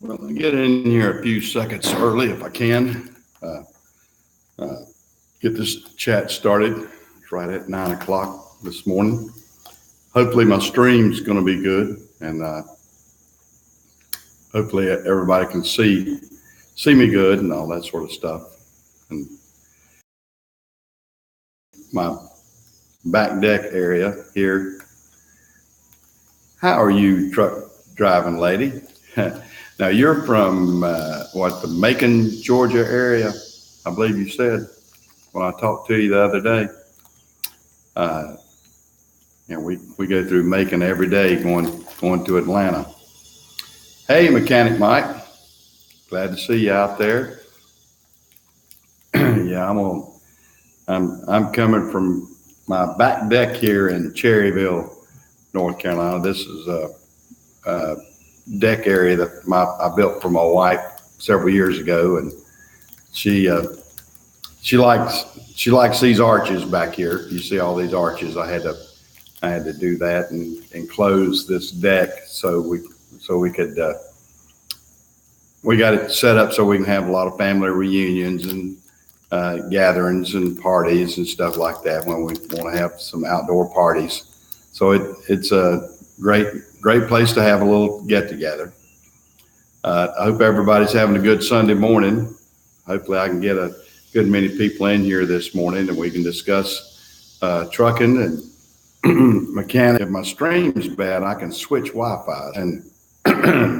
Well, I'll get in here a few seconds early if I can. Uh, uh, get this chat started. It's right at 9 o'clock this morning. Hopefully my stream's going to be good, and hopefully everybody can see me good and all that sort of stuff. And my back deck area here. How are you, truck driving lady? Now you're from the Macon, Georgia area, I believe you said when I talked to you the other day. And we go through Macon every day going to Atlanta. Hey, Mechanic Mike, glad to see you out there. Yeah, I'm coming from my back deck here in Cherryville, North Carolina. This is a deck area that I built for my wife several years ago, and she likes these arches back here. You see all these arches. I had to do that and close this deck so we could we got it set up so we can have a lot of family reunions and gatherings and parties and stuff like that when we want to have some outdoor parties. So it's a great place to have a little get together. I hope everybody's having a good Sunday morning. Hopefully I can get a good many people in here this morning and we can discuss trucking and mechanic. If my stream's bad, I can switch Wi-Fi and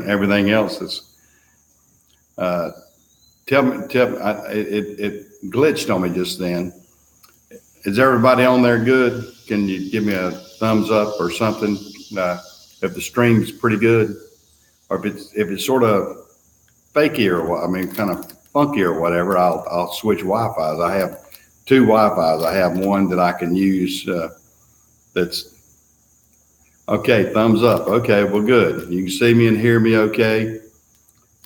everything else is. Tell me, it glitched on me just then. Is everybody on there good? Can you give me a thumbs up or something if the stream's pretty good, or if it's sort of fakey or what? I mean, kind of funky or whatever. I'll switch Wi-Fi's. I have two Wi-Fi's. I have one that I can use. That's okay. Thumbs up. Okay, well, good. You can see me and hear me. Okay,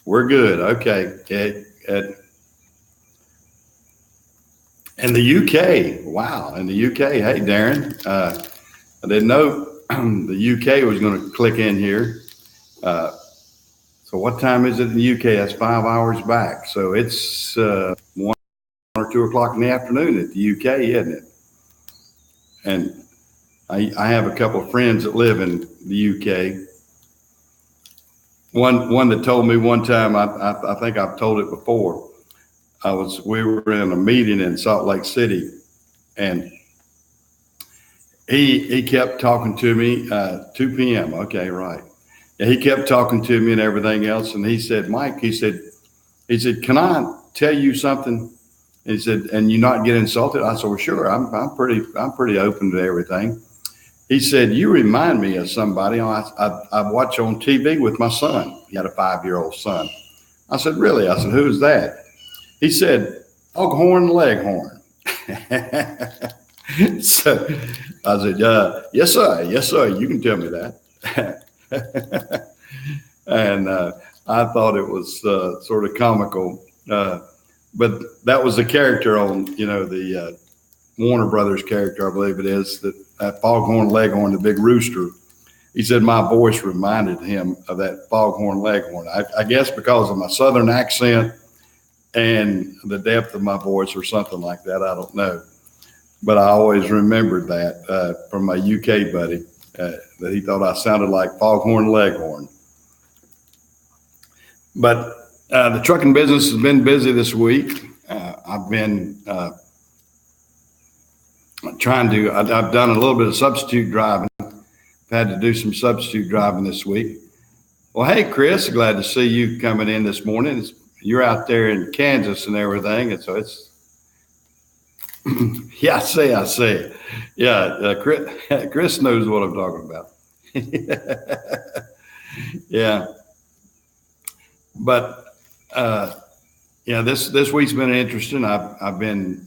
we're good. Okay. In the UK, wow, in the UK, hey, Darren, I didn't know the UK was going to click in here. So what time is it in the UK? That's 5 hours back. So it's 1 or 2 o'clock in the afternoon at the UK, isn't it? And I have a couple of friends that live in the UK. One that told me one time, I think I've told it before, we were in a meeting in Salt Lake City, and he kept talking to me, 2 p.m. Okay, right. Yeah, he kept talking to me and everything else. And he said, Mike, he said, can I tell you something? And he said, and you not get insulted? I said, well, sure. I'm pretty open to everything. He said, you remind me of somebody I watch on TV with my son. He had a 5-year-old son. I said, really? I said, who's that? He said, Foghorn Leghorn. So I said, yes, sir. You can tell me that. And I thought it was sort of comical. But that was the character on, the Warner Brothers character, I believe it is, that Foghorn Leghorn, the big rooster. He said my voice reminded him of that Foghorn Leghorn. I guess because of my Southern accent and the depth of my voice or something like that. I don't know. But I always remembered that from my UK buddy, that he thought I sounded like Foghorn Leghorn. But the trucking business has been busy this week. I've been I've done a little bit of substitute driving. I've had to do some substitute driving this week. Well, hey, Chris, glad to see you coming in this morning. You're out there in Kansas and everything. And so it's, yeah, I say. Yeah, Chris knows what I'm talking about. Yeah. But, this week's been interesting. I've been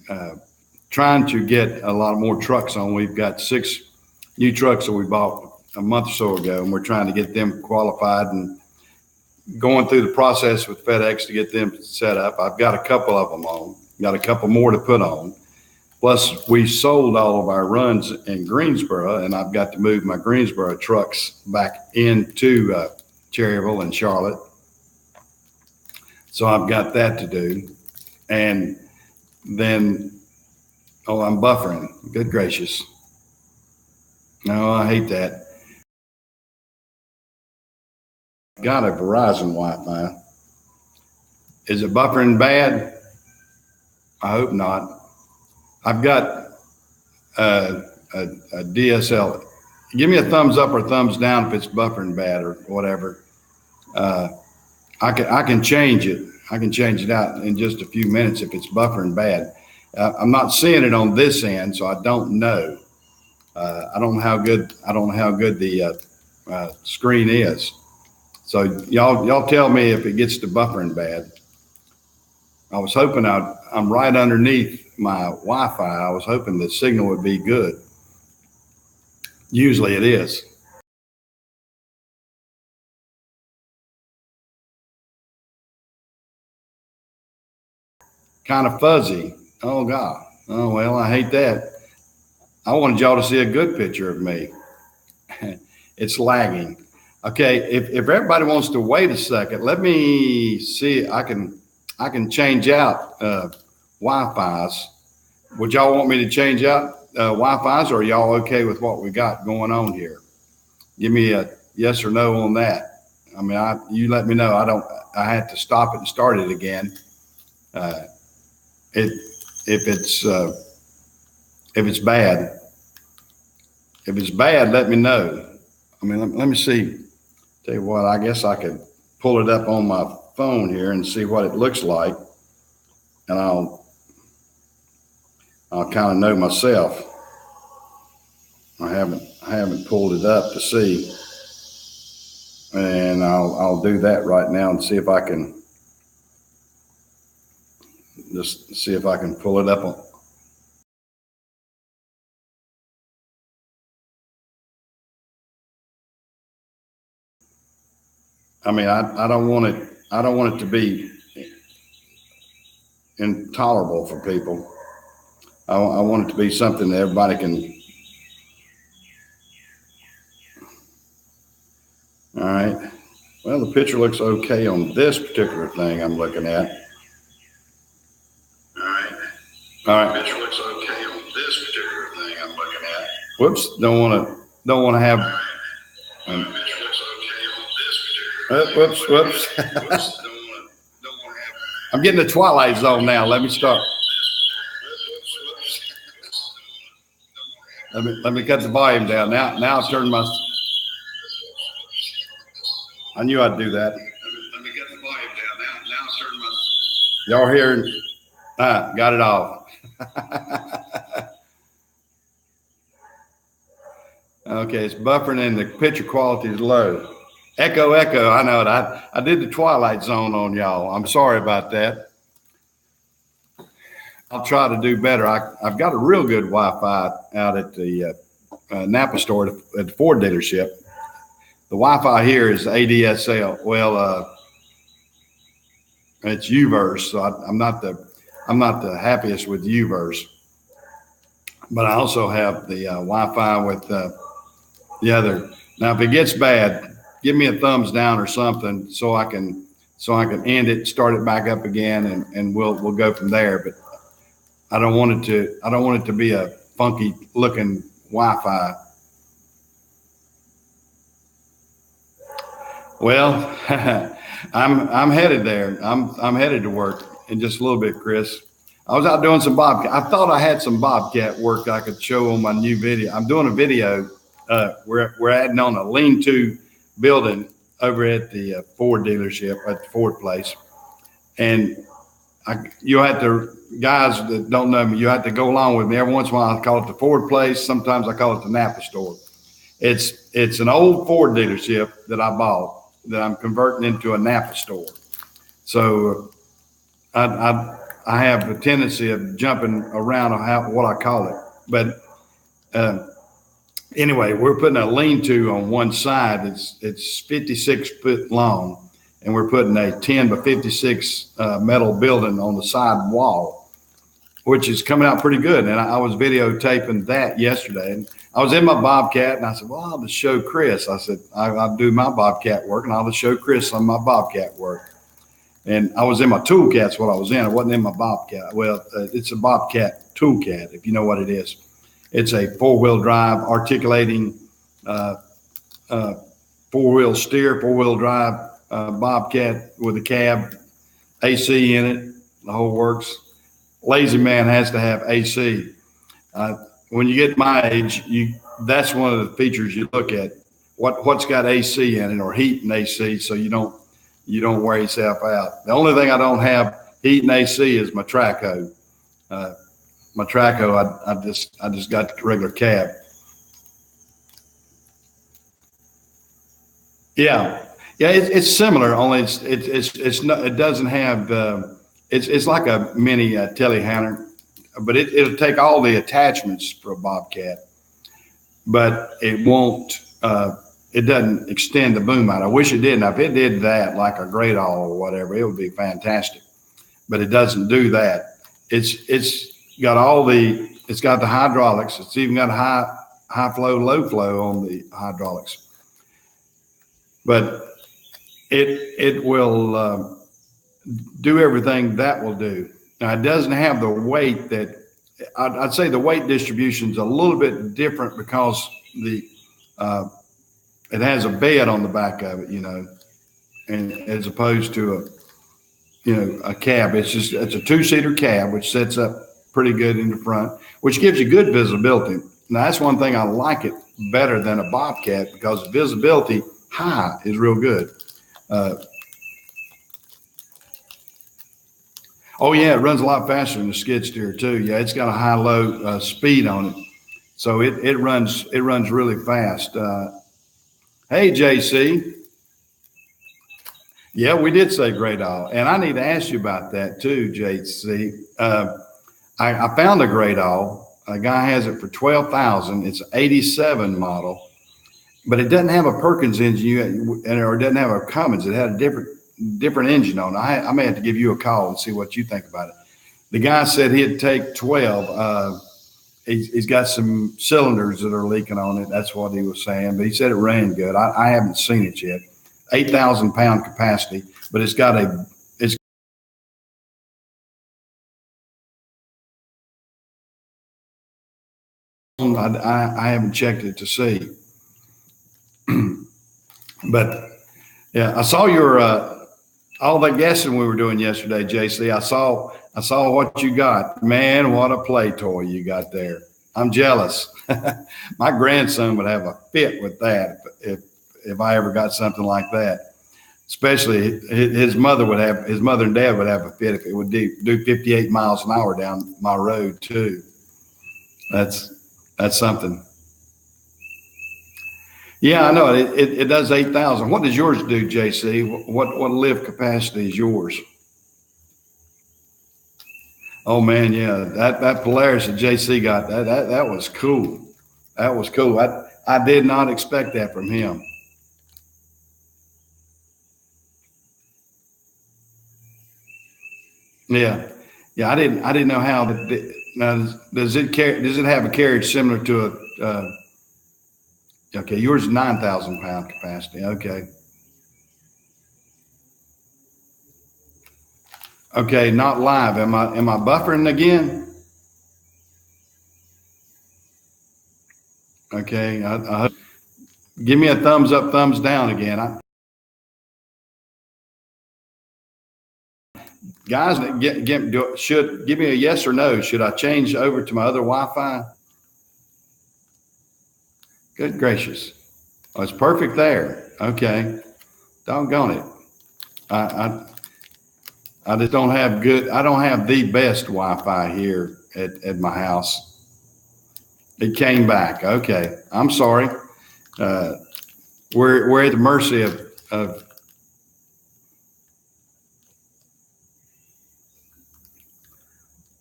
trying to get a lot more trucks on. We've got 6 new trucks that we bought a month or so ago, and we're trying to get them qualified and going through the process with FedEx to get them set up. I've got a couple of them on, got a couple more to put on. Plus, we sold all of our runs in Greensboro, and I've got to move my Greensboro trucks back into Cherryville and Charlotte. So I've got that to do. And then, oh, I'm buffering. Good gracious. No, I hate that. Got a Verizon Wi-Fi. Is it buffering bad? I hope not. I've got a DSL. Give me a thumbs up or thumbs down if it's buffering bad or whatever. I can change it. I can change it out in just a few minutes if it's buffering bad. I'm not seeing it on this end, so I don't know. I don't know how good the screen is. So y'all tell me if it gets to buffering bad. I was hoping I'm right underneath my Wi-Fi. I was hoping the signal would be good. Usually it is. Kind of fuzzy. Oh God. Oh well, I hate that. I wanted y'all to see a good picture of me. It's lagging. Okay, if everybody wants to wait a second, let me see. I can change out Wi-Fi's. Would y'all want me to change out Wi-Fi's, or are y'all okay with what we got going on here? Give me a yes or no on that. I mean, you let me know. I had to stop it and start it again. If it's bad, let me know. I mean, let me see. Tell you what, I guess I could pull it up on my phone here and see what it looks like, and I'll kind of know myself. I haven't pulled it up to see, and I'll do that right now and see if I can pull it up on. I mean, I don't want it to be intolerable for people. I want it to be something that everybody can. All right. Well, the picture looks okay on this particular thing I'm looking at. All right. The picture looks okay on this particular thing I'm looking at. Whoops. Don't want to have. The picture looks okay on this particular thing. Whoops. I'm getting the Twilight Zone now. Let me start. Let me cut the volume down. Now I've turned my. I knew I'd do that. Let me cut the volume down. Now I've turned my. Y'all hearing? Got it off. Okay, it's buffering and the picture quality is low. Echo. I know it. I did the Twilight Zone on y'all. I'm sorry about that. I'll try to do better. I've got a real good Wi-Fi out at the Napa store at the Ford dealership. The Wi-Fi here is ADSL. Well, it's UVerse, so I'm not the happiest with UVerse. But I also have the Wi-Fi with the other. Now, if it gets bad, give me a thumbs down or something so I can end it, start it back up again, and we'll go from there. But I don't want it to be a funky looking Wi-Fi. Well, I'm headed there. I'm headed to work in just a little bit, Chris. I was out doing some Bobcat. I thought I had some Bobcat work I could show on my new video. I'm doing a video. We're adding on a lean-to building over at the Ford dealership, at the Ford place, and you have to, guys that don't know me, you have to go along with me. Every once in a while, I call it the Ford place. Sometimes I call it the Napa store. It's an old Ford dealership that I bought that I'm converting into a Napa store. So I have a tendency of jumping around on what I call it. But anyway, we're putting a lean-to on one side. It's 56 foot long. And we're putting a 10 by 56 metal building on the side wall, which is coming out pretty good. And I was videotaping that yesterday. And I was in my Bobcat, and I said, well, I'll just show Chris. I said, I'll do my Bobcat work, and I'll just show Chris some of my Bobcat work. And I was in my Toolcat's what I was in. I wasn't in my Bobcat. Well, it's a Bobcat Toolcat, if you know what it is. It's a four-wheel drive articulating, four-wheel steer, four-wheel drive Bobcat with a cab, AC in it, the whole works. Lazy man has to have AC. When you get my age, that's one of the features you look at. What's got AC in it, or heat and AC, so you don't wear yourself out. The only thing I don't have heat and AC is my Traco. My Traco, I just got the regular cab. Yeah, it's similar, only it's not, it doesn't have it's like a mini telehandler, but it'll take all the attachments for a Bobcat, but it won't. It doesn't extend the boom out. I wish it did. Now, if it did that, like a Great All or whatever, it would be fantastic. But it doesn't do that. It's got the hydraulics. It's even got high flow, low flow on the hydraulics. But it will do everything that will do. Now, it doesn't have the weight that I'd say the weight distribution is a little bit different because it has a bed on the back of it, and as opposed to a cab. It's a two-seater cab, which sets up pretty good in the front, which gives you good visibility. Now, that's one thing I like it better than a Bobcat, because visibility high is real good. Oh yeah, it runs a lot faster than the skid steer too. Yeah, it's got a high-low speed on it, so it runs really fast. Hey, JC. Yeah, we did say Great All, and I need to ask you about that too, JC. I found a Great All. A guy has it for $12,000. It's an '87 model, but it doesn't have a Perkins engine, or it doesn't have a Cummins. It had a different engine on it. I may have to give you a call and see what you think about it. The guy said he'd take 12. He's got some cylinders that are leaking on it. That's what he was saying, but he said it ran good. I haven't seen it yet. 8,000 pound capacity, but it's I haven't checked it to see. But yeah, I saw your all the guessing we were doing yesterday, JC. I saw what you got. Man, what a play toy you got there. I'm jealous. My grandson would have a fit with that if I ever got something like that. Especially his mother and dad would have a fit if it would do 58 miles an hour down my road too. That's something. Yeah, I know it does 8,000. What does yours do, JC? What lift capacity is yours? Oh man, yeah, that Polaris that JC got, that was cool. That was cool. I did not expect that from him. Yeah, I didn't know how. Now, does it have a carriage similar to a? Okay, yours is 9,000 pound capacity. Okay, not live. Am I buffering again? Okay, give me a thumbs up, thumbs down again. Guys, should give me a yes or no. Should I change over to my other Wi-Fi? Good gracious. Oh, it's perfect there. Okay. Doggone it. I just don't have I don't have the best Wi-Fi here at my house. It came back. Okay. I'm sorry. We're at the mercy of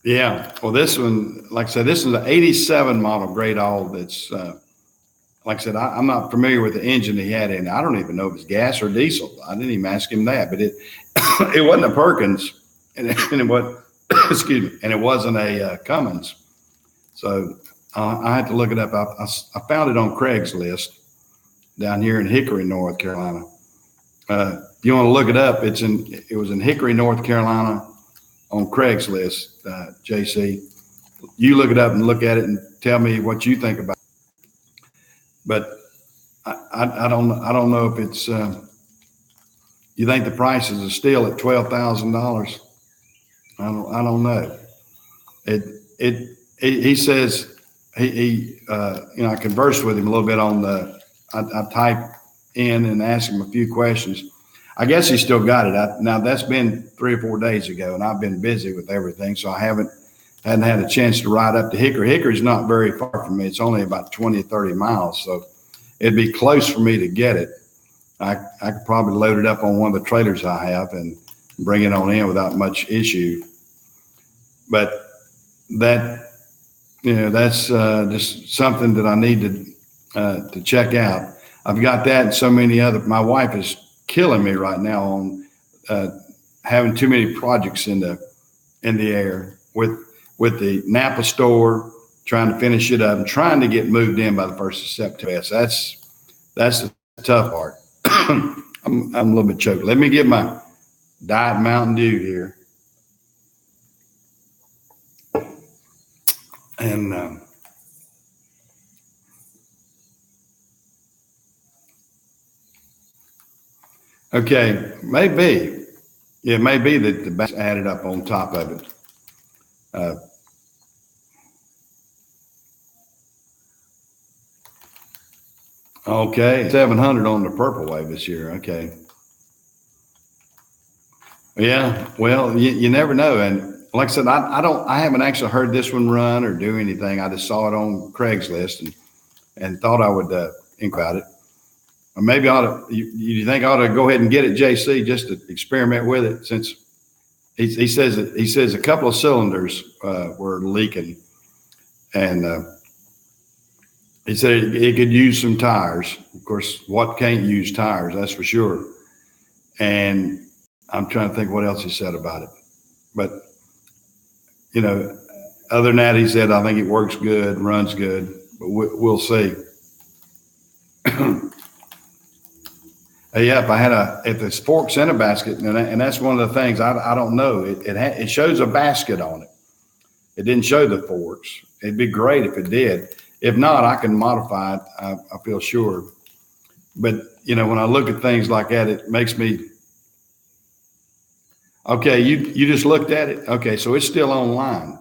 yeah. Well, this one, like I said, this is an '87 model Great All. That's like I said, I'm not familiar with the engine he had in it. I don't even know if it's gas or diesel. I didn't even ask him that, but it it wasn't a Perkins, and it was excuse me, and it wasn't a Cummins. So I had to look it up. I found it on Craigslist down here in Hickory, North Carolina. If you want to look it up, it was in Hickory, North Carolina on Craigslist, JC. You look it up and look at it and tell me what you think about it. But I don't know if it's, you think the prices are still at $12,000? I don't know. He says, I conversed with him a little bit on I typed in and asked him a few questions. I guess he still got it. Now that's been 3 or 4 days ago, and I've been busy with everything, so I hadn't had a chance to ride up to Hickory. Hickory's not very far from me. It's only about 20 or 30 miles, so it'd be close for me to get it. I could probably load it up on one of the trailers I have and bring it on in without much issue. But that's just something that I need to check out. I've got that and so many other. My wife is killing me right now on having too many projects in the air with the Napa store, trying to finish it up and trying to get moved in by the 1st of September. That's the tough part. I'm a little bit choked. Let me get my Diet Mountain Dew here. And okay, maybe it may be that the bass added up on top of it. Okay, 700 on the purple wave this year. Okay. Yeah, well, you never know. And like I said, I haven't actually heard this one run or do anything. I just saw it on Craigslist and thought I would think about it. Or maybe you think I ought to go ahead and get it, JC, just to experiment with it, since he says a couple of cylinders were leaking, and he said it could use some tires. Of course, what can't use tires, that's for sure. And I'm trying to think what else he said about it. But, other than that, he said, I think it works good, runs good, but we'll see. Yeah, if it's forks in a basket, and that's one of the things I don't know. It shows a basket on it. It didn't show the forks. It'd be great if it did. If not, I can modify it. I feel sure. But when I look at things like that, it makes me. Okay, you just looked at it. Okay, so it's still online.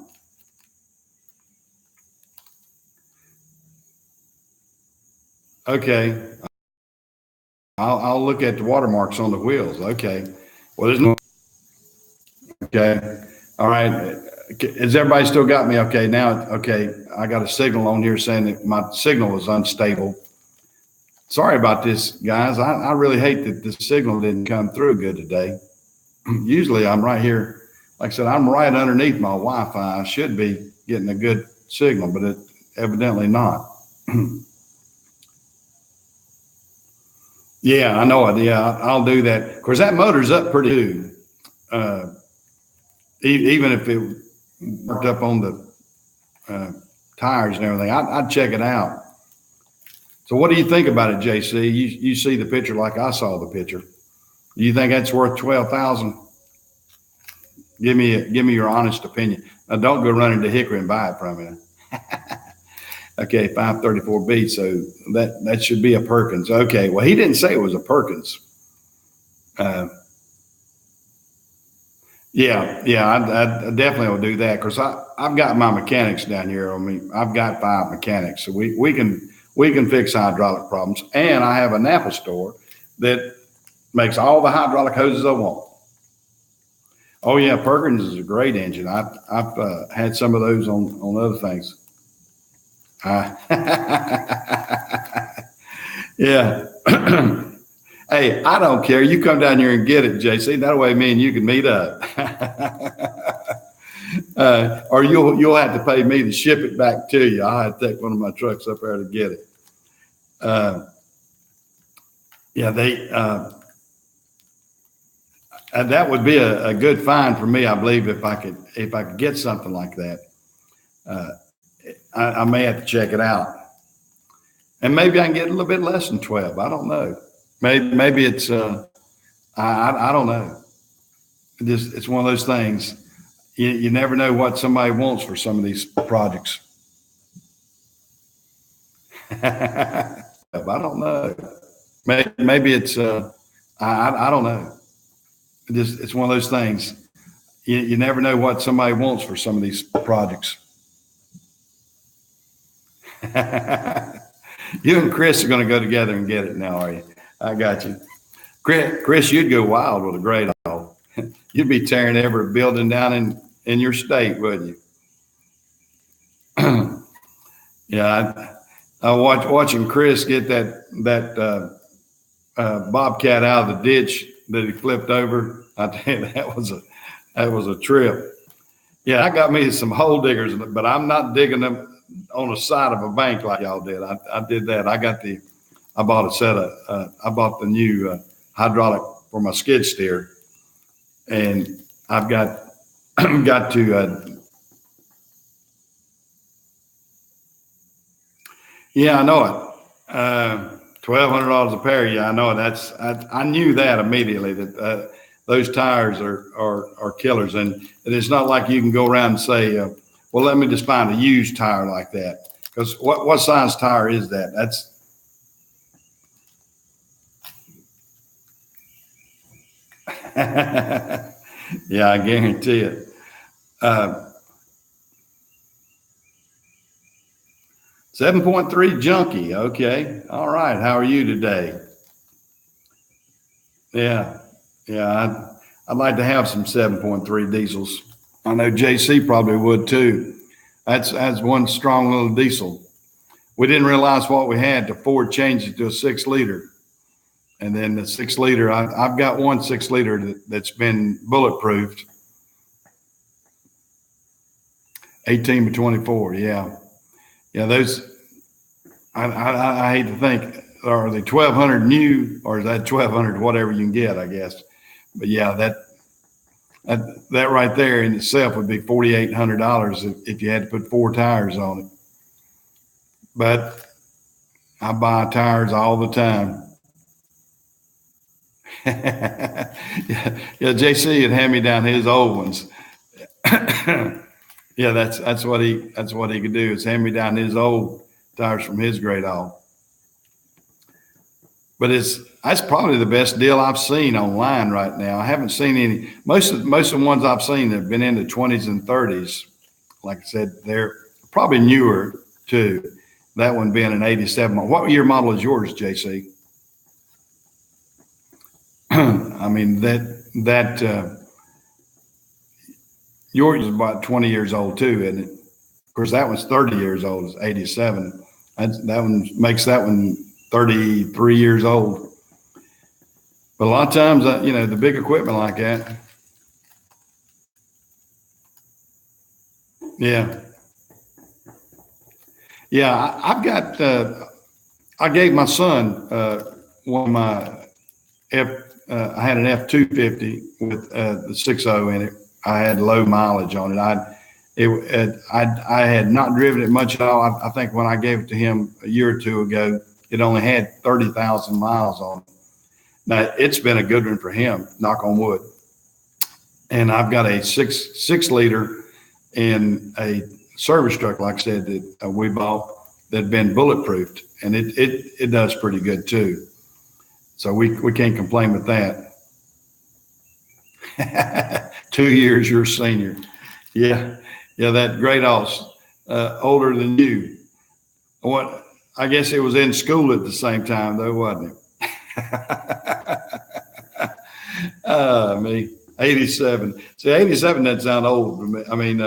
Okay. I'll look at the watermarks on the wheels. Okay. Well, there's no. Okay. All right. Has everybody still got me? Okay. Now, okay. I got a signal on here saying that my signal is unstable. Sorry about this, guys. I really hate that the signal didn't come through good today. Usually I'm right here. Like I said, I'm right underneath my Wi-Fi. I should be getting a good signal, but it evidently not. Yeah, I know it. Yeah, I'll do that. Of course, that motor's up pretty good. Even if it worked up on the tires and everything, I'd check it out. So what do you think about it, JC? You see the picture like I saw the picture. Do you think that's worth $12,000? Give me your honest opinion. Now, don't go running to Hickory and buy it from me. Okay, 534B. So that should be a Perkins. Okay, well, he didn't say it was a Perkins. Yeah, I definitely will do that, because I've got my mechanics down here. I mean, I've got 5 mechanics, so we can fix hydraulic problems. And I have a Napa store that makes all the hydraulic hoses I want. Oh yeah, Perkins is a great engine. I've had some of those on other things. Yeah. Hey, I don't care. You come down here and get it, JC. That way me and you can meet up. Or you'll have to pay me to ship it back to you. I'll have to take one of my trucks up there to get it. That would be a good find for me, I believe, if I could get something like that. I may have to check it out, and maybe I can get a little bit less than 12. I don't know. Maybe it's I don't know. It's one of those things. You never know what somebody wants for some of these projects. I don't know. Maybe it's I don't know. It's one of those things. You never know what somebody wants for some of these projects. You and Chris are going to go together and get it now, are you? I got you. Chris, you'd go wild with a great dog. You'd be tearing every building down in your state, wouldn't you? Yeah, I watching Chris get that bobcat out of the ditch that he flipped over. I tell you, that was a trip. Yeah, I got me some hole diggers, but I'm not digging them on the side of a bank like y'all did. I did that. I bought a set of I bought the new hydraulic for my skid steer, and I've got got to. Yeah, I know it. $1,200 a pair. Yeah, I know it. I knew that immediately that those tires are killers, and it's not like you can go around and say, well, let me just find a used tire like that, because what size tire is that? That's yeah, I guarantee it. 7.3 junkie. Okay. All right. How are you today? Yeah. Yeah. I'd like to have some 7.3 diesels. I know JC probably would too. That's one strong little diesel. We didn't realize what we had. The Ford changed it to a 6-liter. And then the 6-liter, I've got one 6-liter that's been bulletproofed. 18 by 24. Yeah. Yeah. Those, I hate to think, are they 1,200 new, or is that 1,200 whatever you can get, I guess. But yeah, that right there in itself would be $4,800 if you had to put 4 tires on it. But I buy tires all the time. Yeah, JC had hand me down his old ones. Yeah, that's what he could do, is hand me down his old tires from his great dog. But that's probably the best deal I've seen online right now. I haven't seen any. Most of the ones I've seen have been in the 20s and 30s. Like I said, they're probably newer too. That one being an 87. What year model is yours, JC? I mean, yours is about 20 years old too, isn't it? Of course, that one's 30 years old. It's 87. That one makes that one 33 years old. But a lot of times, the big equipment like that. Yeah. Yeah, I've got, I gave my son one of my I had an F-250 with the 6.0 in it. I had low mileage on it. I had not driven it much at all. I think when I gave it to him a year or two ago, it only had 30,000 miles on it. Now, it's been a good one for him, knock on wood. And I've got a 6-liter in a service truck, like I said, that we bought, that'd been bulletproofed, and it does pretty good too. So we can't complain with that. 2 years, you're a senior. Yeah, that great hoss, older than you. I guess it was in school at the same time though, wasn't it? Me, 87. See, 87 doesn't sound old to me. I mean,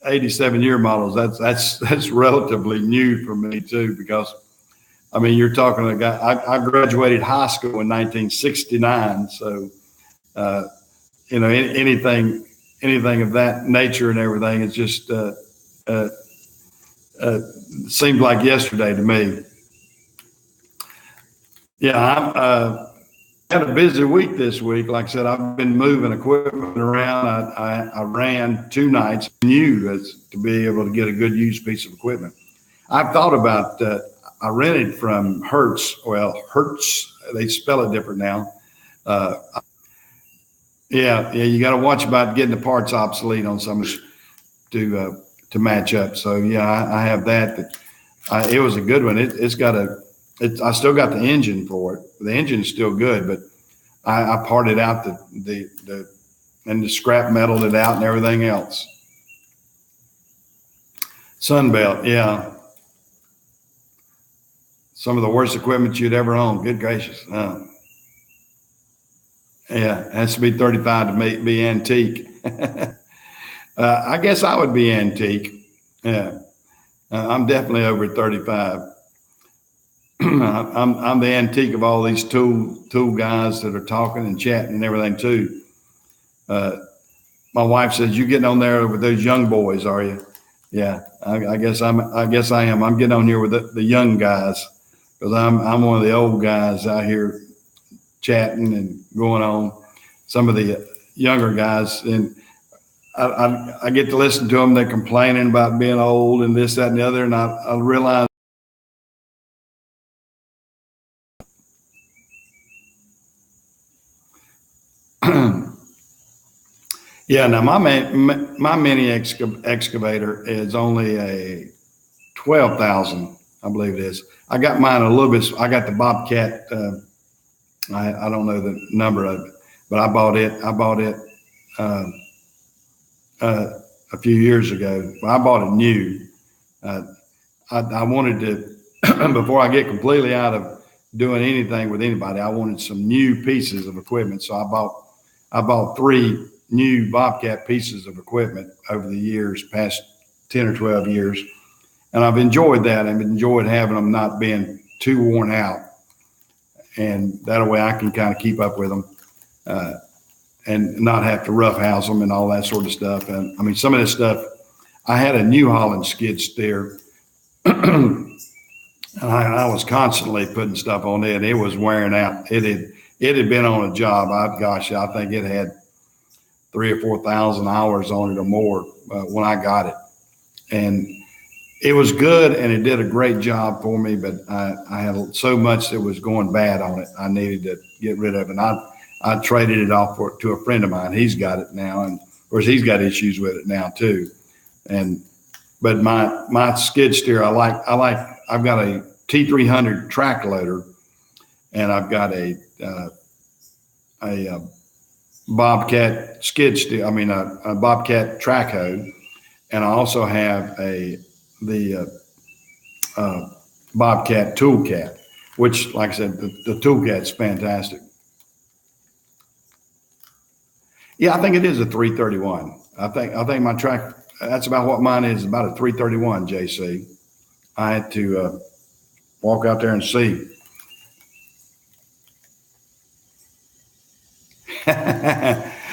87 year models, that's relatively new for me too, because I mean, you're talking a guy, I graduated high school in 1969. So, anything of that nature and everything, it's just, seemed like yesterday to me. Yeah, I had a busy week this week. Like I said, I've been moving equipment around. I ran 2 nights, new to be able to get a good used piece of equipment. I've thought about, I rented from Hertz. Well, Hertz, they spell it different now. Uh, yeah, you got to watch about getting the parts obsolete on some to match up. So yeah, I have that. But it was a good one. It's got I still got the engine for it. The engine is still good, but I parted out and the scrap metaled it out and everything else. Sunbelt, yeah. Some of the worst equipment you'd ever own. Good gracious. Yeah, it has to be 35 to be antique. I guess I would be antique. Yeah, I'm definitely over 35. I'm the antique of all these tool guys that are talking and chatting and everything too. My wife says, "You getting on there with those young boys, are you?" Yeah, I guess I am. I'm getting on here with the young guys because I'm one of the old guys out here chatting and going on. Some of the younger guys, and I get to listen to them. They're complaining about being old and this, that, and the other, and I realize. Yeah, now my mini excavator is only a 12,000, I believe it is. I got mine a little bit. I got the Bobcat. I don't know the number of it, but I bought it. Uh, a few years ago. I bought it new. I wanted to before I get completely out of doing anything with anybody. I wanted some new pieces of equipment, so I bought 3 new Bobcat pieces of equipment over the years, past 10 or 12 years. And I've enjoyed that. I've enjoyed having them not being too worn out. And that way I can kind of keep up with them and not have to roughhouse them and all that sort of stuff. And I mean, some of this stuff, I had a New Holland skid steer. And I was constantly putting stuff on it. It was wearing out. It had been on a job. I think it had 3,000 or 4,000 hours on it or more when I got it. And it was good and it did a great job for me, but I had so much that was going bad on it. I needed to get rid of it. And I traded it off to a friend of mine. He's got it now. And of course he's got issues with it now too. But my skid steer, I've got a T300 track loader and I've got a Bobcat skid steer. I mean, a Bobcat track hoe. And I also have the Bobcat Toolcat, which, like I said, the Toolcat's fantastic. Yeah, I think it is a 331. I think my track, that's about what mine is, about a 331, JC. I had to walk out there and see.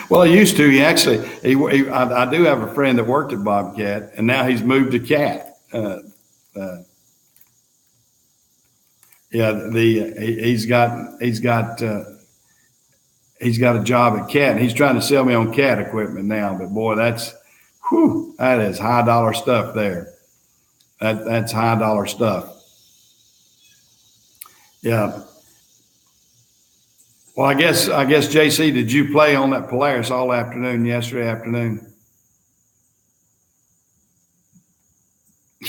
Well, he used to. I do have a friend that worked at Bobcat, and now he's moved to Cat. He's got a job at Cat, and he's trying to sell me on Cat equipment now. But boy, that is high dollar stuff there. That's high dollar stuff. Yeah. Well, I guess JC, did you play on that Polaris all afternoon yesterday afternoon?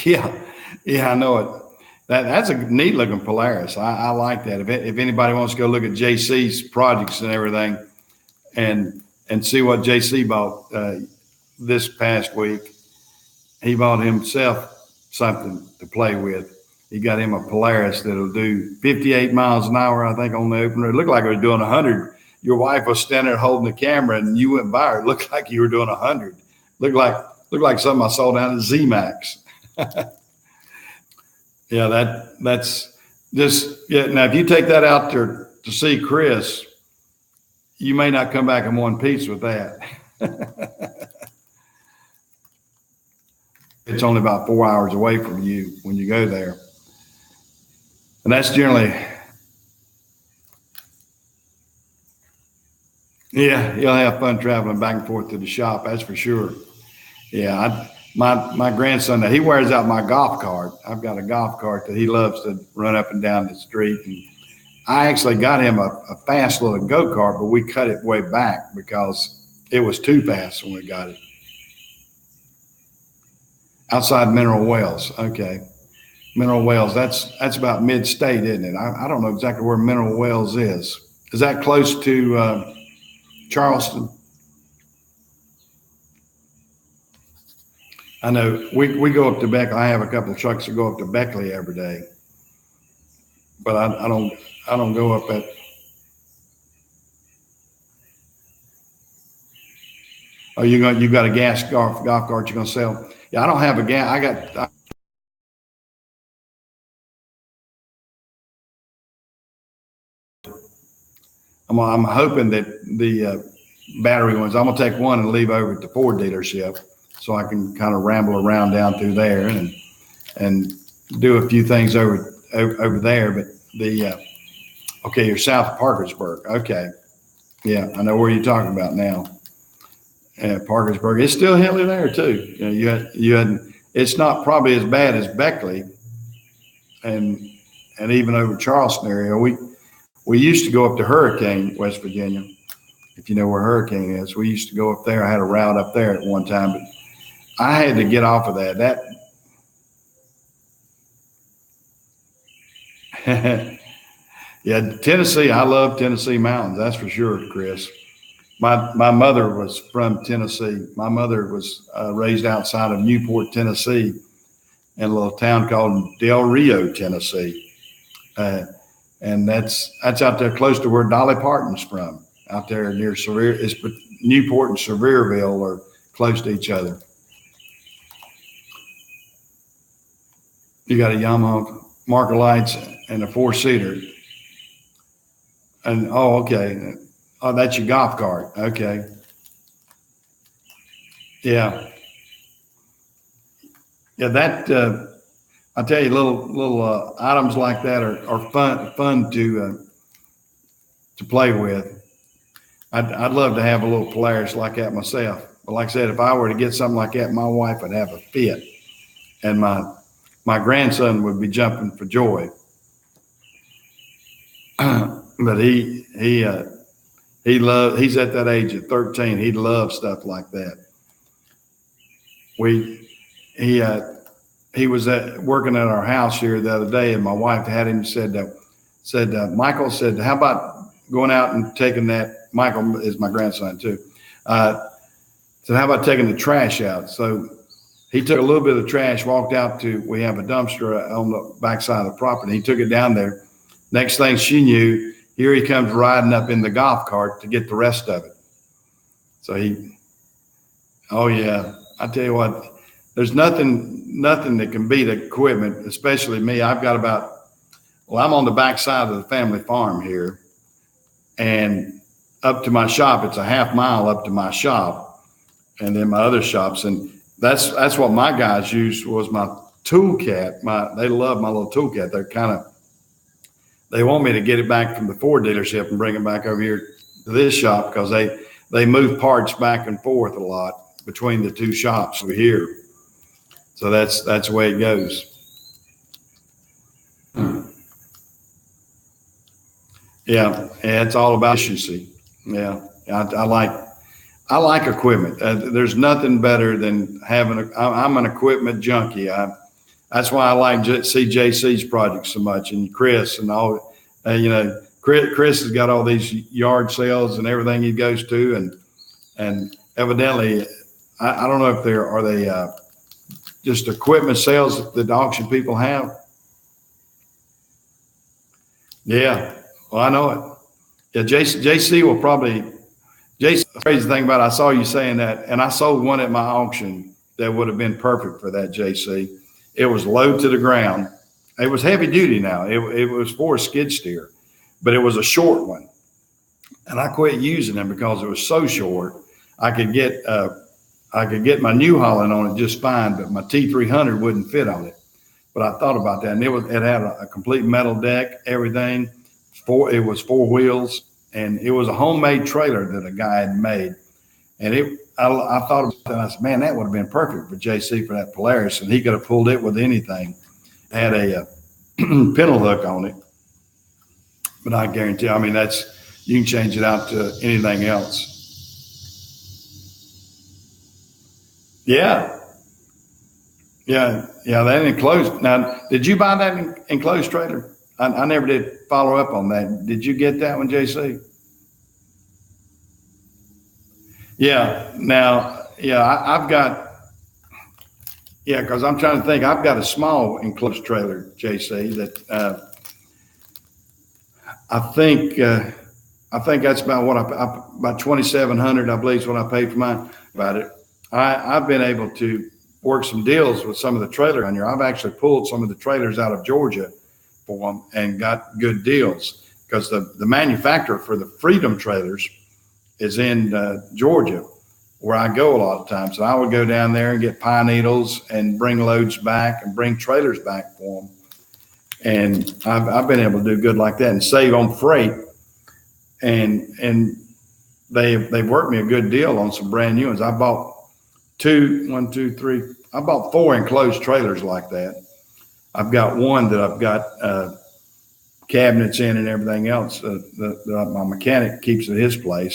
Yeah, I know it. That's a neat looking Polaris. I like that. If anybody wants to go look at JC's projects and everything, and see what JC bought this past week, he bought himself something to play with. He got him a Polaris that'll do 58 miles an hour, I think, on the opener. It looked like it was doing 100. Your wife was standing there holding the camera, and you went by her. It looked like you were doing 100. Looked like something I saw down at Z-Max. Yeah, that's just, yeah. Now, if you take that out there to see Chris, you may not come back in one piece with that. It's only about 4 hours away from you when you go there. And that's generally, yeah, you'll have fun traveling back and forth to the shop. That's for sure. Yeah, my grandson, he wears out my golf cart. I've got a golf cart that he loves to run up and down the street. And I actually got him a fast little go-kart, but we cut it way back because it was too fast when we got it. Outside Mineral Wells. Okay. Mineral Wells, that's about mid-state, isn't it? I don't know exactly where Mineral Wells is. Is that close to Charleston? I know we go up to Beckley. I have a couple of trucks that go up to Beckley every day, but I don't go up at. Oh, you got a gas golf cart you're gonna sell? Yeah, I don't have a gas. I'm hoping that the battery ones. I'm gonna take one and leave over at the Ford dealership, so I can kind of ramble around down through there and do a few things over there. But okay, you're south of Parkersburg. Okay, yeah, I know where you're talking about now. Parkersburg, it's still hilly there too. You had it's not probably as bad as Beckley, and even over Charleston area. We used to go up to Hurricane, West Virginia, if you know where Hurricane is. We used to go up there. I had a route up there at one time, but I had to get off of that. Yeah, Tennessee. I love Tennessee mountains. That's for sure, Chris. My mother was from Tennessee. My mother was raised outside of Newport, Tennessee, in a little town called Del Rio, Tennessee. And that's out there close to where Dolly Parton's from, out there near Severe. It's Newport and Sevierville are close to each other. You got a Yamaha marker lights and a 4-seater. And okay. Oh, that's your golf cart. Okay. Yeah. Yeah, that I tell you, little items like that are fun to play with. I'd love to have a little Polaris like that myself. But like I said, if I were to get something like that, my wife would have a fit, and my grandson would be jumping for joy. But he's at that age at 13. He loves stuff like that. He was working at our house here the other day, and my wife had him said, Michael said, how about going out and taking that? Michael is my grandson too. So how about taking the trash out? So he took a little bit of trash, walked out we have a dumpster on the backside of the property. He took it down there. Next thing she knew, here he comes riding up in the golf cart to get the rest of it. So oh yeah, I tell you what, there's nothing that can beat equipment, especially me. I've got I'm on the backside of the family farm here, and up to my shop, it's a half mile up to my shop, and then my other shops. And that's what my guys used was my toolcat. They love my little toolcat. They want me to get it back from the Ford dealership and bring it back over here to this shop because they move parts back and forth a lot between the two shops over here. So that's the way it goes. Yeah, it's all about efficiency. Yeah, I like equipment. There's nothing better than having I'm an equipment junkie. That's why I like CJC's projects so much, and Chris and all. Chris has got all these yard sales and everything he goes to, and evidently, I don't know if are they just equipment sales that the auction people have. Yeah, well, I know it. Yeah, JC will probably. JC, the crazy thing about it, I saw you saying that, and I sold one at my auction that would have been perfect for that, JC. It was low to the ground. It was heavy duty now. It was for a skid steer, but it was a short one. And I quit using them because it was so short. I could get my New Holland on it just fine, but my T300 wouldn't fit on it. But I thought about that, and it had a complete metal deck, everything. It was 4 wheels, and it was a homemade trailer that a guy had made. And I thought about that, and I said, man, that would have been perfect for JC for that Polaris, and he could have pulled it with anything. It had a pintle hook on it. but I guarantee, I mean, you can change it out to anything else. Yeah. Yeah, that enclosed. Now, did you buy that enclosed trailer? I never did follow up on that. Did you get that one, JC? Yeah. Now, yeah, I've got, yeah, because I'm trying to think. I've got a small enclosed trailer, JC, that I think that's about what about 2,700, I believe, is what I paid for mine. About it, I've been able to work some deals with some of the trailers on here. I've actually pulled some of the trailers out of Georgia for them and got good deals, because the manufacturer for the Freedom trailers is in Georgia, where I go a lot of times. So I would go down there and get pine needles and bring loads back and bring trailers back for them. And I've been able to do good like that and save on freight. And they've worked me a good deal on some brand new ones. I bought I bought 4 enclosed trailers like that. I've got one that I've got cabinets in and everything else that my mechanic keeps at his place.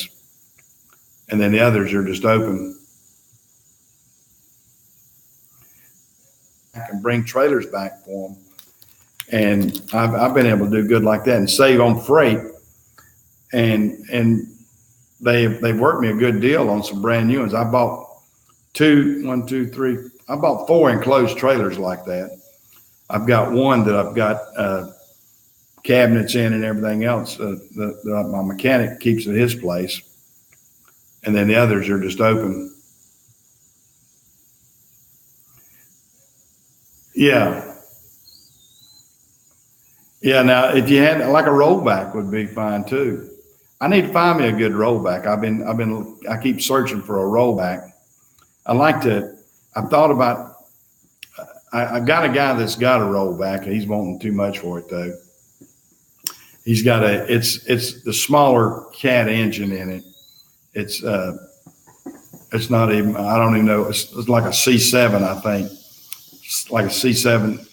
And then the others are just open. I can bring trailers back for them. And I've been able to do good like that and save on freight. And they've worked me a good deal on some brand new ones. I bought I bought 4 enclosed trailers like that. I've got one that I've got cabinets in and everything else that my mechanic keeps at his place. And then the others are just open. Yeah. Yeah. Now, if you had like a rollback would be fine too. I need to find me a good rollback. I keep searching for a rollback. I've thought about, I've got a guy that's got a rollback. He's wanting too much for it though. He's got it's the smaller Cat engine in it. It's not even, I don't even know. It's like a C7, I think. It's like a C7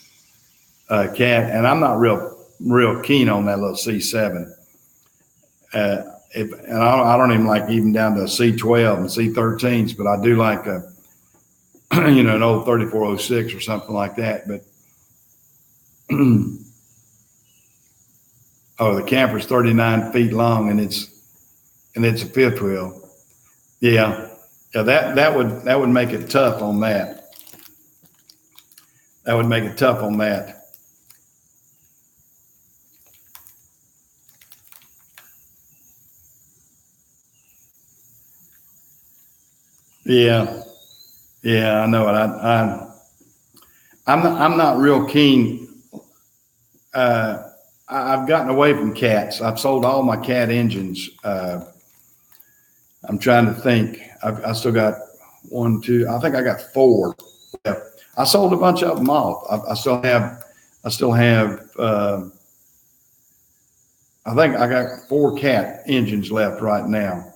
Cat. And I'm not real keen on that little C7. And I don't even like even down to a C12 and C13s, but I do like an old 3406 or something like that. But the camper's 39 feet long and it's a fifth wheel. Yeah, that would make it tough on that. That would make it tough on that. Yeah, I know it. I'm not real keen. I've gotten away from Cats. I've sold all my Cat engines. I'm trying to think. I still got 1, 2. I think I got 4. Yeah. I sold a bunch of them off. I still have. I think I got 4 Cat engines left right now.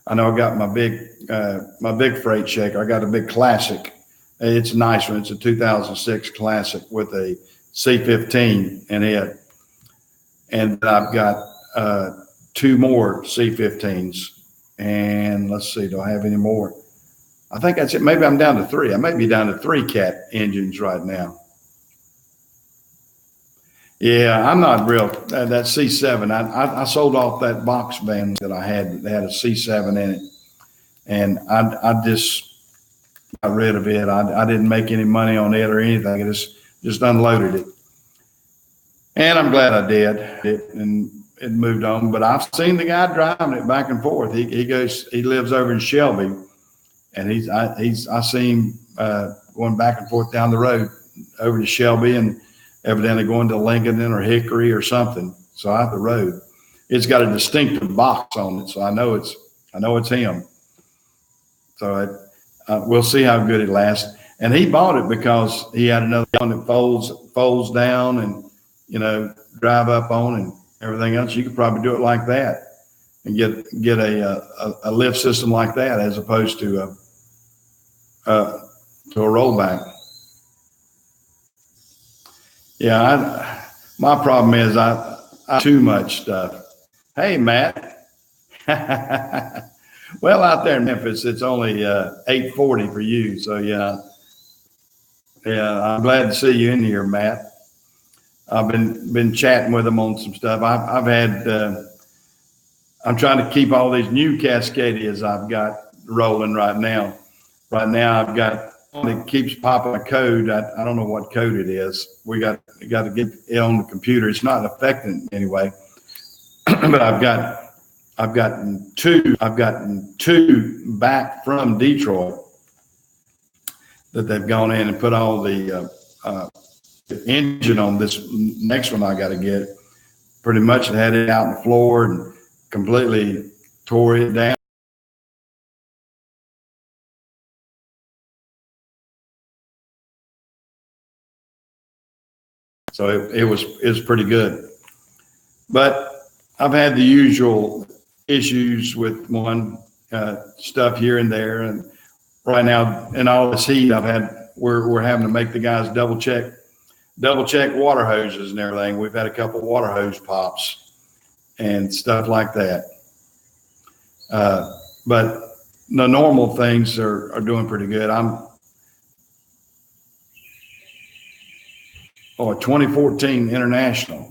I know I got my big freight shaker. I got a big Classic. It's a nice one. It's a 2006 Classic with a C15 in it. And I've got 2 more C15s. And let's see, do I have any more? I think that's it. Maybe I'm down to 3. I may be down to 3 Cat engines right now. Yeah, I'm not real. That C7, I sold off that box van that I had that had a C7 in it. And I just got rid of it. I didn't make any money on it or anything. I just unloaded it. And I'm glad I did it and it moved on. But I've seen the guy driving it back and forth. He lives over in Shelby, and I see him going back and forth down the road over to Shelby and evidently going to Lincoln or Hickory or something. So I have the road. It's got a distinctive box on it, so I know it's him. So we'll see how good it lasts. And he bought it because he had another one that folds down and drive up on and everything else. You could probably do it like that and get a lift system like that as opposed to a rollback. Yeah, my problem is too much stuff. Hey, Matt. Well, out there in Memphis, it's only 8:40 for you. So yeah, I'm glad to see you in here, Matt. I've been chatting with them on some stuff. I've had. I'm trying to keep all these new Cascadias I've got rolling right now. Right now, I've got one that keeps popping a code. I don't know what code it is. We got to get it on the computer. It's not affecting it anyway. But I've gotten two back from Detroit that they've gone in and put all the engine on this next one I got to get. Pretty much had it out on the floor and completely tore it down. So it was pretty good. But I've had the usual issues with one stuff here and there, and right now in all this heat, we're having to make the guys double check water hoses and everything. We've had a couple water hose pops and stuff like that. But the normal things are doing pretty good. I'm a 2014 International.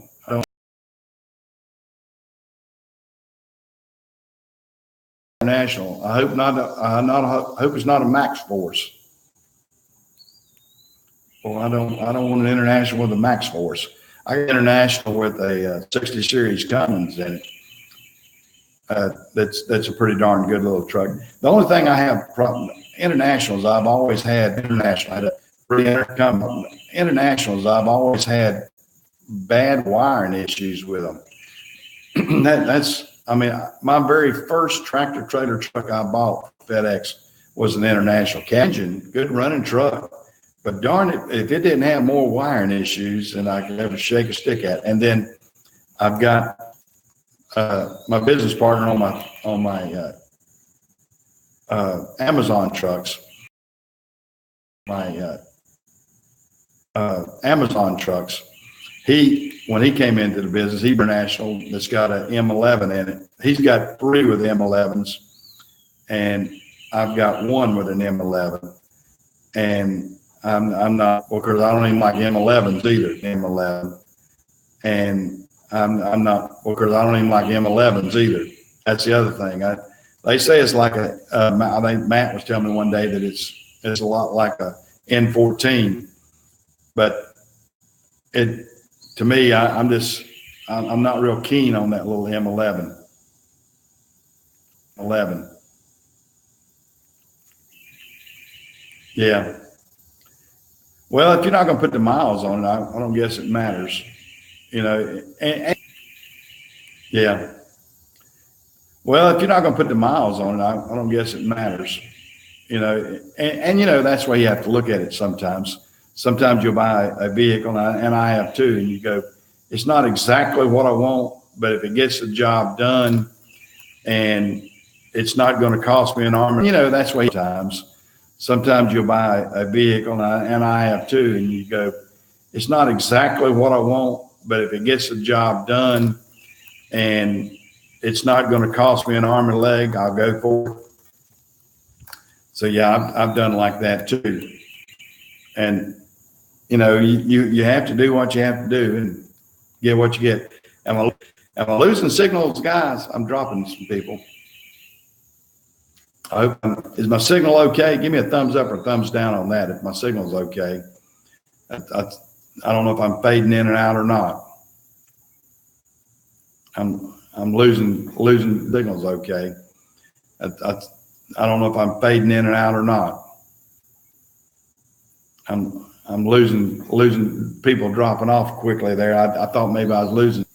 International. I hope not. I hope it's not a Max Force. Well, I don't want an International with a Max Force. I got International with a 60 series Cummins in it. That's a pretty darn good little truck. The only thing I have problem Internationals I've always had International. I had a 300 Cummins. Internationals I've always had bad wiring issues with them. I mean, my very first tractor trailer truck I bought for FedEx was an International engine, good running truck. But darn it, if it didn't have more wiring issues than I could ever shake a stick at. And then I've got my business partner on my Amazon trucks. My Amazon trucks. When he came into the business, he International that's got an M11 in it. He's got 3 with M11s, and I've got 1 with an M11. And I'm not, because I don't even like M11s either. M11, and I'm not, because I don't even like M11s either. That's the other thing. They say it's like I think Matt was telling me one day that it's a lot like a N14, but to me, I'm not real keen on that little M11. 11. Yeah. Well, if you're not going to put the miles on it, I don't guess it matters. And yeah. Well, if you're not going to put the miles on it, I don't guess it matters. And that's why you have to look at it sometimes. Sometimes you'll buy a vehicle, and I have too, and you go, it's not exactly what I want, but if it gets the job done and it's not going to cost me an arm, that's why sometimes you'll buy a vehicle, and I have too, and you go, it's not exactly what I want, but if it gets the job done and it's not going to cost me an arm and a leg, I'll go for it. So yeah, I've done like that too. And you have to do what you have to do and get what you get. Am I losing signals, guys? I'm dropping some people. Is my signal okay? Give me a thumbs up or thumbs down on that if my signal's okay. I don't know if I'm fading in and out or not. I'm losing signals okay. I don't know if I'm fading in and out or not. I'm losing people dropping off quickly there. I thought maybe I was losing.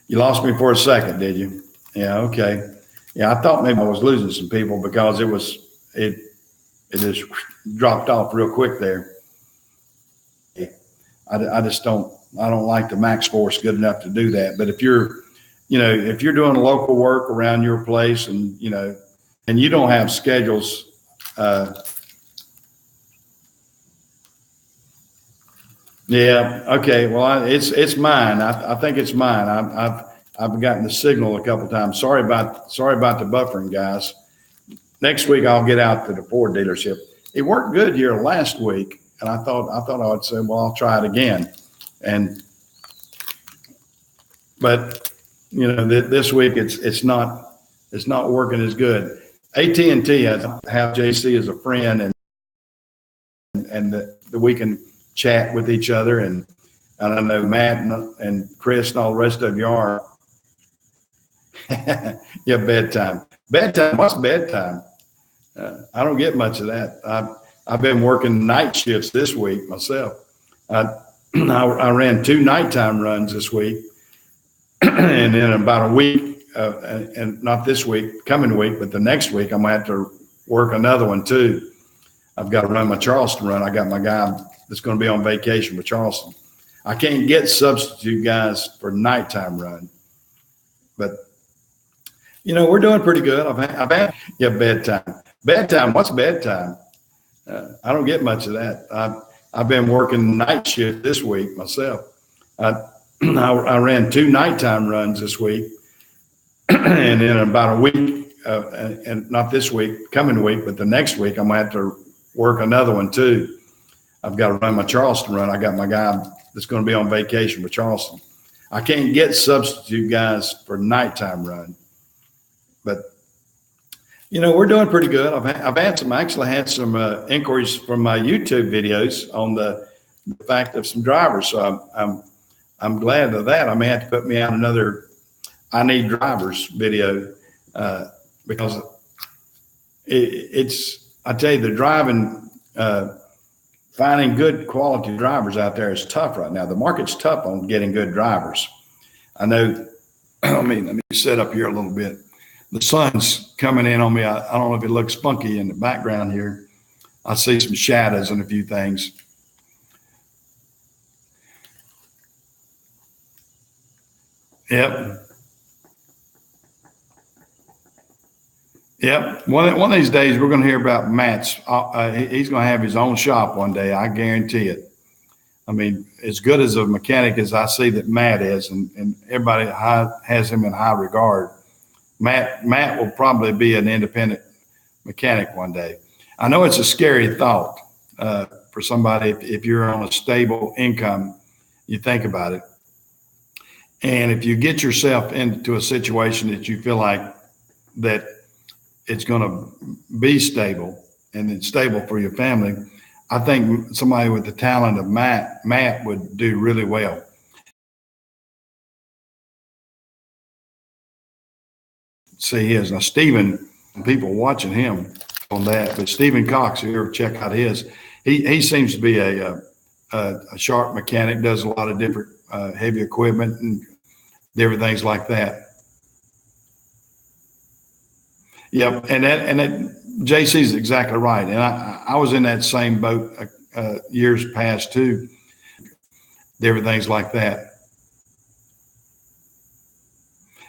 You lost me for a second, did you? Yeah, okay. Yeah, I thought maybe I was losing some people because it just dropped off real quick there. I don't like the Max Force good enough to do that. But if you're doing local work around your place and you don't have schedules, Yeah. Okay. Well, it's mine. I think it's mine. I've gotten the signal a couple times. Sorry about the buffering, guys. Next week I'll get out to the Ford dealership. It worked good here last week, and I thought I would say, well, I'll try it again. And but this week it's not working as good. AT&T have JC as a friend, and that we can chat with each other, and I know Matt and Chris and all the rest of you are. Yeah, bedtime. Bedtime. What's bedtime? I don't get much of that. I've been working night shifts this week myself. I ran 2 nighttime runs this week, and in about a week, and not this week, coming week, but the next week, I'm gonna have to work another one too. I've got to run my Charleston run. I got my guy that's going to be on vacation with Charleston. I can't get substitute guys for nighttime run, but we're doing pretty good. I've had yeah, bedtime. Bedtime. What's bedtime? I don't get much of that. I've been working night shift this week myself. I ran 2 nighttime runs this week, and in about a week, and not this week, coming week, but the next week, I'm gonna have to work another one too. I've got to run my Charleston run. I got my guy that's going to be on vacation with Charleston. I can't get substitute guys for nighttime run, but we're doing pretty good. I've had some inquiries from my YouTube videos on the fact of some drivers. So I'm glad of that. I may have to put me out another I need drivers video, because I tell you, the driving, finding good quality drivers out there is tough right now. The market's tough on getting good drivers. I know. Let me set up here a little bit. The sun's coming in on me. I don't know if it looks funky in the background here. I see some shadows and a few things. Yep. Yep. One of these days, we're going to hear about Matt's. He's going to have his own shop one day. I guarantee it. I mean, as good as a mechanic as I see that Matt is, and everybody has him in high regard, Matt will probably be an independent mechanic one day. I know it's a scary thought for somebody if you're on a stable income. You think about it, and if you get yourself into a situation that you feel like that it's going to be stable and it's stable for your family, I think somebody with the talent of Matt would do really well. See his. Now, Stephen, people watching him on that, but Stephen Cox, if you ever check out his, he seems to be a sharp mechanic, does a lot of different heavy equipment and different things like that. Yep, and that JC's exactly right, and I was in that same boat years past too. Different things like that.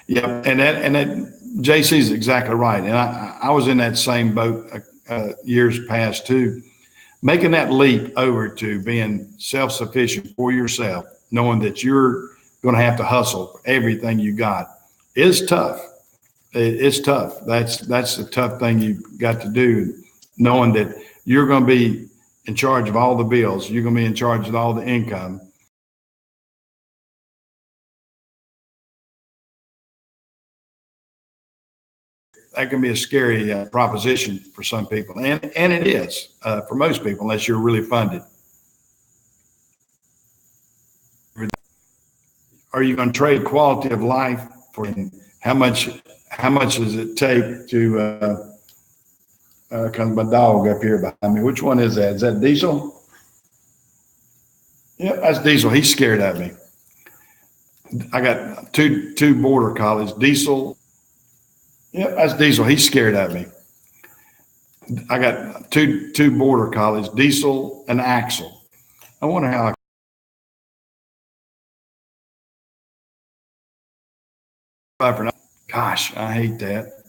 Yep, and that JC's exactly right, and I was in that same boat years past too. Making that leap over to being self-sufficient for yourself, knowing that you're going to have to hustle for everything you got, is tough. It's tough. That's the tough thing you've got to do, knowing that you're going to be in charge of all the bills. You're going to be in charge of all the income. That can be a scary proposition for some people, and it is for most people, unless you're really funded. Are you going to trade quality of life for how much? How much does it take to? Comes my dog up here behind me. Which one is that? Is that Diesel? Yeah, that's Diesel. He's scared at me. I got two border collies. Diesel. Yeah, that's Diesel. He's scared at me. I got two border collies, Diesel and Axel. I wonder how. Gosh, I hate that.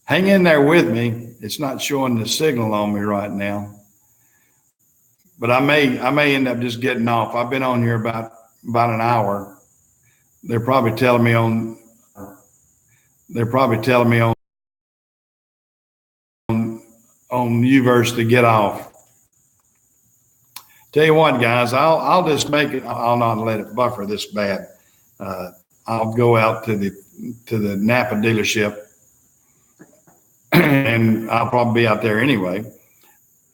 Hang in there with me. It's not showing the signal on me right now. but I may end up just getting off. I've been on here about an hour. They're probably telling me on Uverse to get off. Tell you what, guys, I'll just make it. I'll not let it buffer this bad. I'll go out to the Napa dealership, and I'll probably be out there anyway.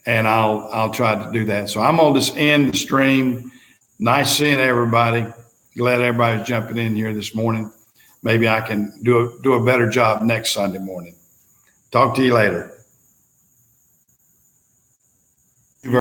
And I'll try to do that. So I'm gonna just end the stream. Nice seeing everybody. Glad everybody's jumping in here this morning. Maybe I can do a better job next Sunday morning. Talk to you later.